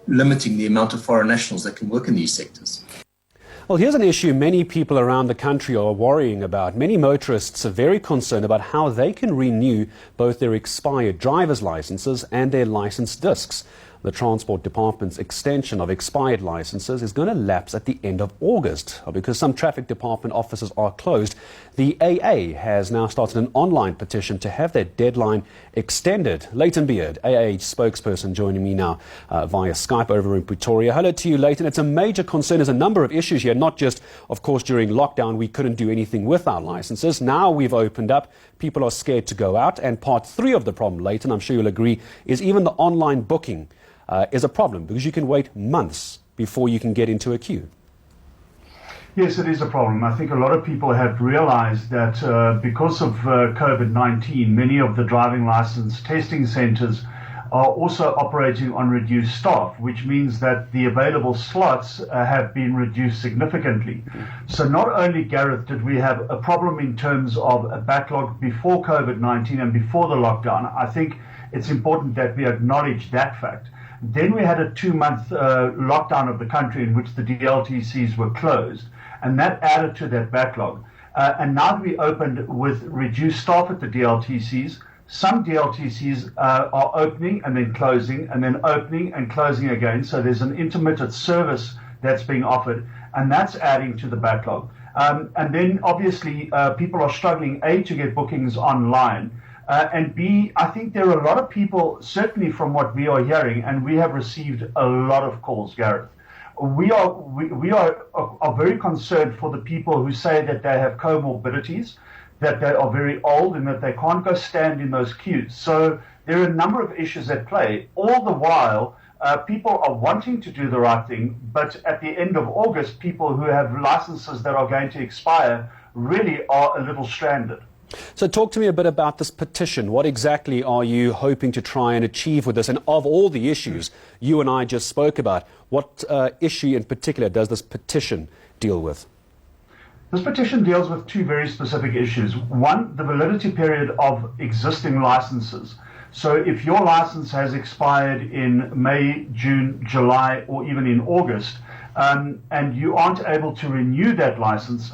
limiting the amount of foreign nationals that can work in these sectors. Well, here's an issue many people around the country are worrying about. Many motorists are very concerned about how they can renew both their expired driver's licenses and their license discs. The Transport Department's extension of expired licenses is going to lapse at the end of August. Because some traffic department offices are closed, the AA has now started an online petition to have their deadline extended. Leighton Beard, AA spokesperson, joining me now via Skype over in Pretoria. Hello to you, Leighton. It's a major concern. There's a number of issues here, not just, of course, during lockdown we couldn't do anything with our licenses. Now we've opened up. People are scared to go out. And part 3 of the problem, Leighton, I'm sure you'll agree, is even the online booking is a problem because you can wait months before you can get into a queue. Yes, it is a problem. I think a lot of people have realized that because of COVID-19, many of the driving license testing centers are also operating on reduced staff, which means that the available slots have been reduced significantly. So not only, Gareth, did we have a problem in terms of a backlog before COVID-19 and before the lockdown, I think it's important that we acknowledge that fact. Then we had a 2-month lockdown of the country in which the DLTCs were closed, and that added to that backlog. And now that we opened with reduced staff at the DLTCs, some DLTCs are opening and then closing and then opening and closing again. So there's an intermittent service that's being offered, and that's adding to the backlog. And then obviously people are struggling, A, to get bookings online, and B, I think there are a lot of people, certainly from what we are hearing, and we have received a lot of calls, Gareth. We are very concerned for the people who say that they have comorbidities, that they are very old and that they can't go stand in those queues. So there are a number of issues at play. All the while, people are wanting to do the right thing, but at the end of August, people who have licenses that are going to expire really are a little stranded. So talk to me a bit about this petition. What exactly are you hoping to try and achieve with this? And of all the issues you and I just spoke about, what issue in particular does this petition deal with? This petition deals with 2 very specific issues. One, the validity period of existing licenses. So if your license has expired in May, June, July, or even in August, and you aren't able to renew that license,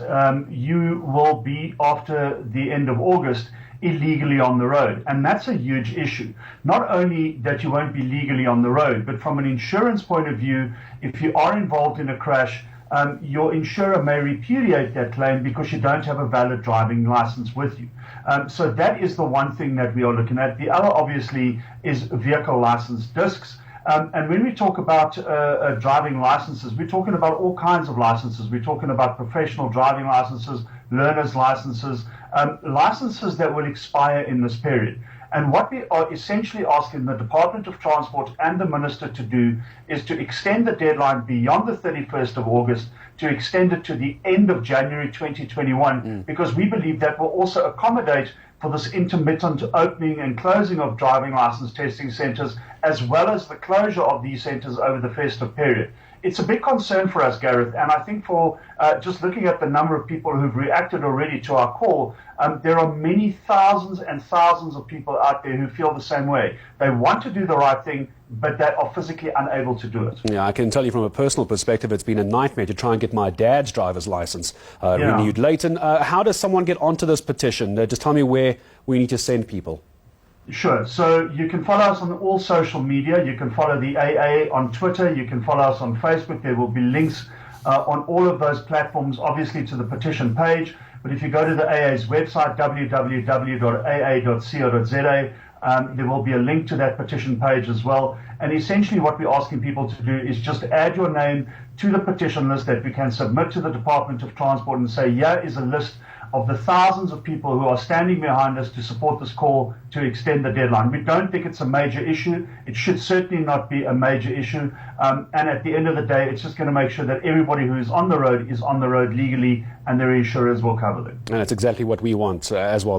you will be, after the end of August, illegally on the road. And that's a huge issue. Not only that you won't be legally on the road, but from an insurance point of view, if you are involved in a crash, your insurer may repudiate that claim because you don't have a valid driving license with you. So that is the one thing that we are looking at. The other, obviously, is vehicle license discs. And when we talk about driving licenses, we're talking about all kinds of licenses. We're talking about professional driving licenses, learners' licenses, licenses that will expire in this period. And what we are essentially asking the Department of Transport and the Minister to do is to extend the deadline beyond the 31st of August, to extend it to the end of January 2021, because we believe that will also accommodate for this intermittent opening and closing of driving license testing centres, as well as the closure of these centres over the festive period. It's a big concern for us, Gareth, and I think for just looking at the number of people who've reacted already to our call, there are many thousands and thousands of people out there who feel the same way. They want to do the right thing, but they are physically unable to do it. Yeah, I can tell you from a personal perspective, it's been a nightmare to try and get my dad's driver's license renewed. Leighton, how does someone get onto this petition? Just tell me where we need to send people. Sure. So you can follow us on all social media. You can follow the AA on Twitter. You can follow us on Facebook. There will be links on all of those platforms, obviously, to the petition page. But if you go to the AA's website, www.aa.co.za, there will be a link to that petition page as well. And essentially what we're asking people to do is just add your name to the petition list that we can submit to the Department of Transport and say, here is a list of the thousands of people who are standing behind us to support this call to extend the deadline. We don't think it's a major issue. It should certainly not be a major issue. And at the end of the day, it's just going to make sure that everybody who is on the road legally, and their insurers will cover them. And that's exactly what we want as well.